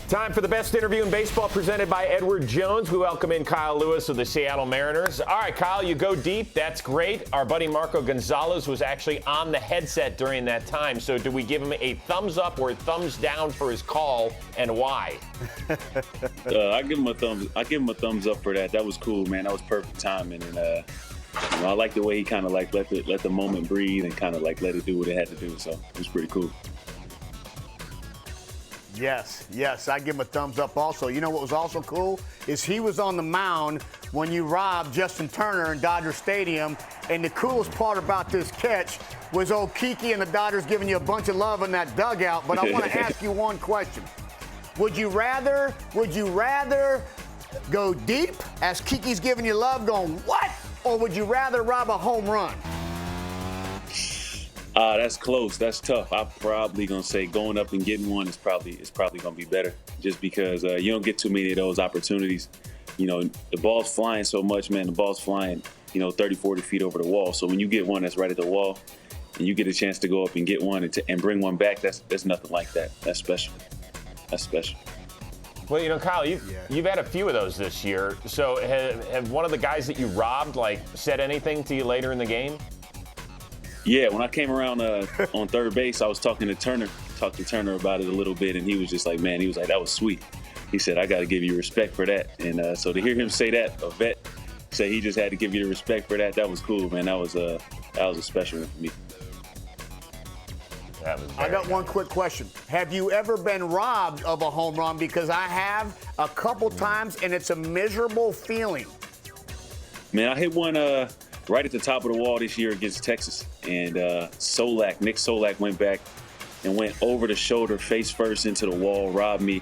Time for the best interview in baseball presented by Edward Jones. We welcome in Kyle Lewis of the Seattle Mariners. All right, Kyle, you go deep. That's great. Our buddy Marco Gonzalez was actually on the headset during that time. So do we give him a thumbs up or a thumbs down for his call, and why? I give him a thumbs up for that. That was cool, man. That was perfect timing, and I like the way he kind of like let the moment breathe and kind of like let it do what it had to do. So it was pretty cool. Yes, I give him a thumbs up also. You know what was also cool is he was on the mound when you robbed Justin Turner in Dodger Stadium, and the coolest part about this catch was old Kiki and the Dodgers giving you a bunch of love in that dugout. But I want to ask you one question. Would you rather go deep as Kiki's giving you love going, what? Or would you rather rob a home run? That's close. That's tough. I'm probably gonna say going up and getting one is probably gonna be better, just because you don't get too many of those opportunities. You know, the ball's flying so much, man. The ball's flying, 30, 40 feet over the wall. So when you get one that's right at the wall, and you get a chance to go up and get one and bring one back, there's nothing like that. That's special. That's special. Well, Kyle, you've had a few of those this year. So have one of the guys that you robbed said anything to you later in the game? Yeah, when I came around on third base, I was talking to Turner about it a little bit, and he was just like, man, he was like, that was sweet. He said, I got to give you respect for that. And so to hear him say that, a vet say he just had to give you the respect for that, that was cool, man. That was a special one for me. I got one quick question. Have you ever been robbed of a home run? Because I have a couple times, and it's a miserable feeling. Man, I hit one right at the top of the wall this year against Texas. And Nick Solak went back and went over the shoulder, face first into the wall, robbed me.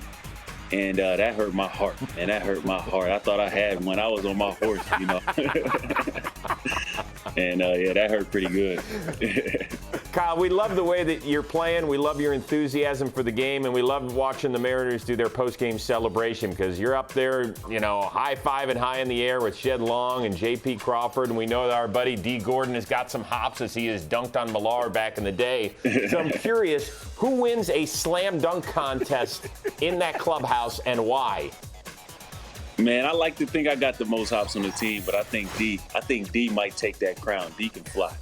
And that hurt my heart, man. That hurt my heart. I thought I had one. I was on my horse, And, that hurt pretty good. Kyle, we love the way that you're playing. We love your enthusiasm for the game, and we love watching the Mariners do their post-game celebration because you're up there, high-fiving high in the air with Shed Long and J.P. Crawford, and we know that our buddy D. Gordon has got some hops as he has dunked on Millar back in the day. So I'm curious, who wins a slam dunk contest in that clubhouse and why? Man, I like to think I got the most hops on the team, but I think D might take that crown. D can fly.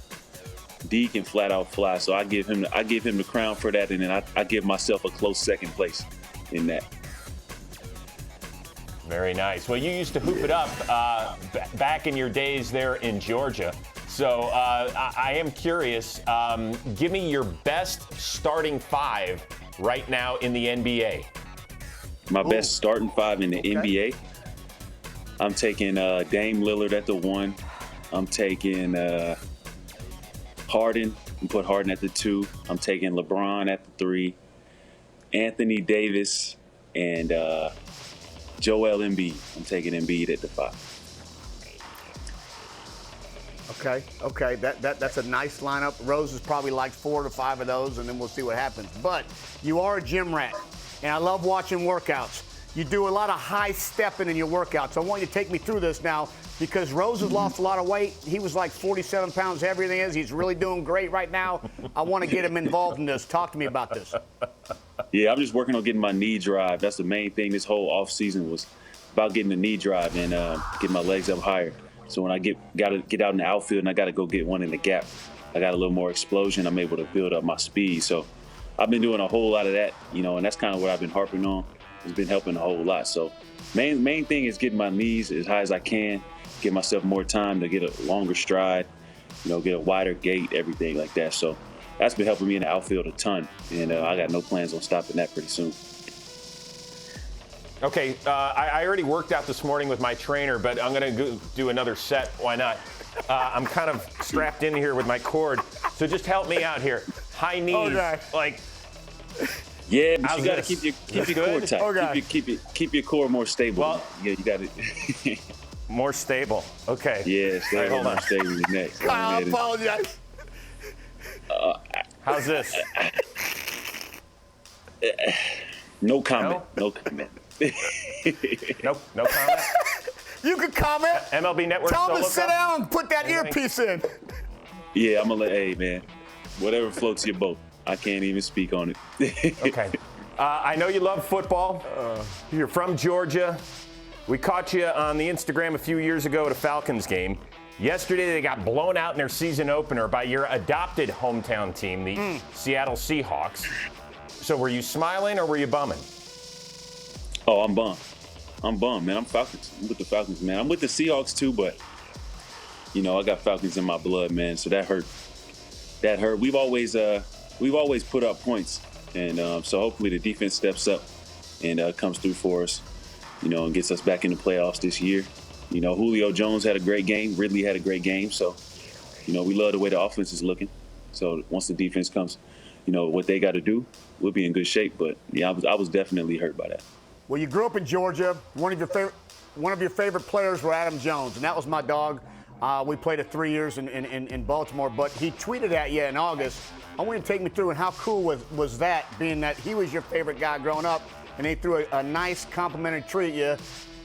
D can flat out fly. So I give him the crown for that, and then I give myself a close second place in that. Very nice. Well, you used to hoop it up back in your days there in Georgia. So I am curious. Give me your best starting five right now in the NBA. My best starting five in the NBA. I'm taking Dame Lillard at the 1. I'm taking Harden. And put Harden at the 2. I'm taking LeBron at the 3. Anthony Davis and Joel Embiid. I'm taking Embiid at the 5. Okay. That's a nice lineup. Rose has probably liked 4 to 5 of those, and then we'll see what happens. But you are a gym rat, and I love watching workouts. You do a lot of high stepping in your workouts. I want you to take me through this now because Rose has lost a lot of weight. He was like 47 pounds heavier than he is. He's really doing great right now. I want to get him involved in this. Talk to me about this. Yeah, I'm just working on getting my knee drive. That's the main thing this whole off season was about getting the knee drive and getting my legs up higher. So when I gotta get out in the outfield and I got to go get one in the gap, I got a little more explosion. I'm able to build up my speed. So I've been doing a whole lot of that, and that's kind of what I've been harping on. It's been helping a whole lot. So main thing is getting my knees as high as I can, give myself more time to get a longer stride, get a wider gait, everything like that. So that's been helping me in the outfield a ton, and I got no plans on stopping that pretty soon. Okay, I already worked out this morning with my trainer, but I'm going to do another set. Why not? I'm kind of strapped in here with my cord, so just help me out here. High knees, Yeah, but you got to keep your core tight. Okay. Keep your core more stable. Well, yeah, you got it. More stable. Okay. Yeah, stable, hold on. more stable in the neck. Kyle, I apologize. How's this? No comment. No comment. No comment? You can comment. MLB Network Tell solo him to sit cup? down and put that earpiece in. Yeah, I'm going to hey, man, whatever floats your boat. I can't even speak on it. Okay. I know you love football. You're from Georgia. We caught you on the Instagram a few years ago at a Falcons game. Yesterday, they got blown out in their season opener by your adopted hometown team, the Seattle Seahawks. So were you smiling or were you bumming? Oh, I'm bummed, man. I'm Falcons. I'm with the Falcons, man. I'm with the Seahawks too, but I got Falcons in my blood, man. So that hurt. That hurt. We've always put up points, and so hopefully the defense steps up and comes through for us, and gets us back in the playoffs this year. Julio Jones had a great game. Ridley had a great game. So, we love the way the offense is looking. So once the defense comes, what they got to do, we'll be in good shape. But yeah, I was definitely hurt by that. Well, you grew up in Georgia. One of your favorite players were Adam Jones, and that was my dog. We played it 3 years in Baltimore, but he tweeted at you in August. I want you to take me through, and how cool was that, being that he was your favorite guy growing up, and they threw a nice complimentary tweet at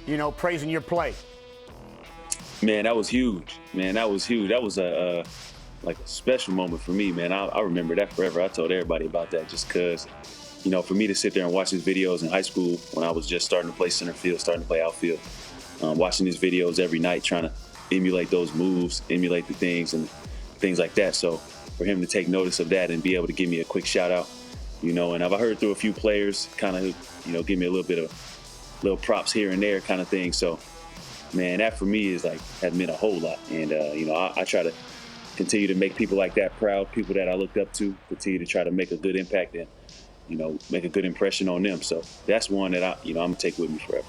you, praising your play. Man, that was huge. That was a special moment for me, man. I remember that forever. I told everybody about that just because, for me to sit there and watch his videos in high school when I was just starting to play center field, starting to play outfield, watching his videos every night, trying to emulate those moves, emulate the things and things like that. So for him to take notice of that and be able to give me a quick shout out, and I've heard through a few players kind of, give me a little bit of little props here and there kind of thing. So, man, that for me has meant a whole lot. And, I try to continue to make people like that proud, people that I looked up to, continue to try to make a good impact and, make a good impression on them. So that's one that I'm going to take with me forever.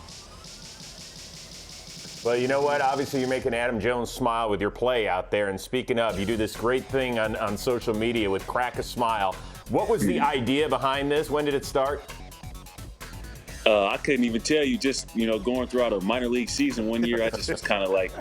Well, you know what? Obviously, you're making Adam Jones smile with your play out there. And speaking of, you do this great thing on social media with Crack a Smile. What was the idea behind this? When did it start? I couldn't even tell you. Just, going throughout a minor league season one year, I just was kind of like,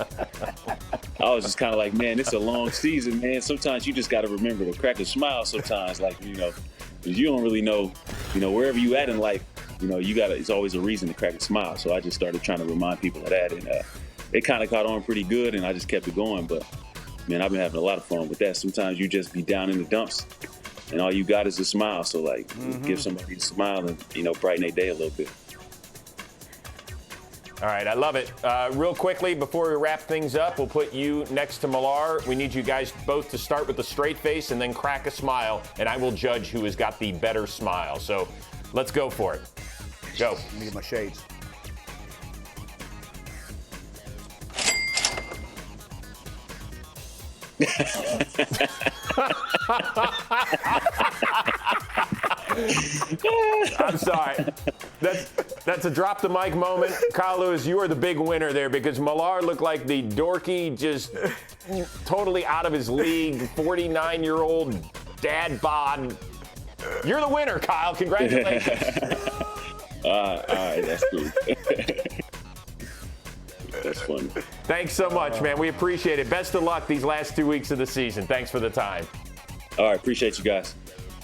man, it's a long season, man. Sometimes you just got to remember to crack a smile sometimes, because you don't really know, wherever you at in life, it's always a reason to crack a smile. So I just started trying to remind people of that, and it kind of caught on pretty good, and I just kept it going. But, man, I've been having a lot of fun with that. Sometimes you just be down in the dumps, and all you got is a smile. So, give somebody a smile and, brighten their day a little bit. All right, I love it. Real quickly, before we wrap things up, we'll put you next to Millar. We need you guys both to start with a straight face and then crack a smile, and I will judge who has got the better smile. So let's go for it. Go. Let me get my shades. I'm sorry. That's a drop the mic moment. Kyle Lewis, you are the big winner there because Millar looked like the dorky, just totally out of his league, 49-year-old dad bod. You're the winner, Kyle. Congratulations. All right, that's cool. That's funny. Thanks so much, man. We appreciate it. Best of luck these last 2 weeks of the season. Thanks for the time. All right, appreciate you guys.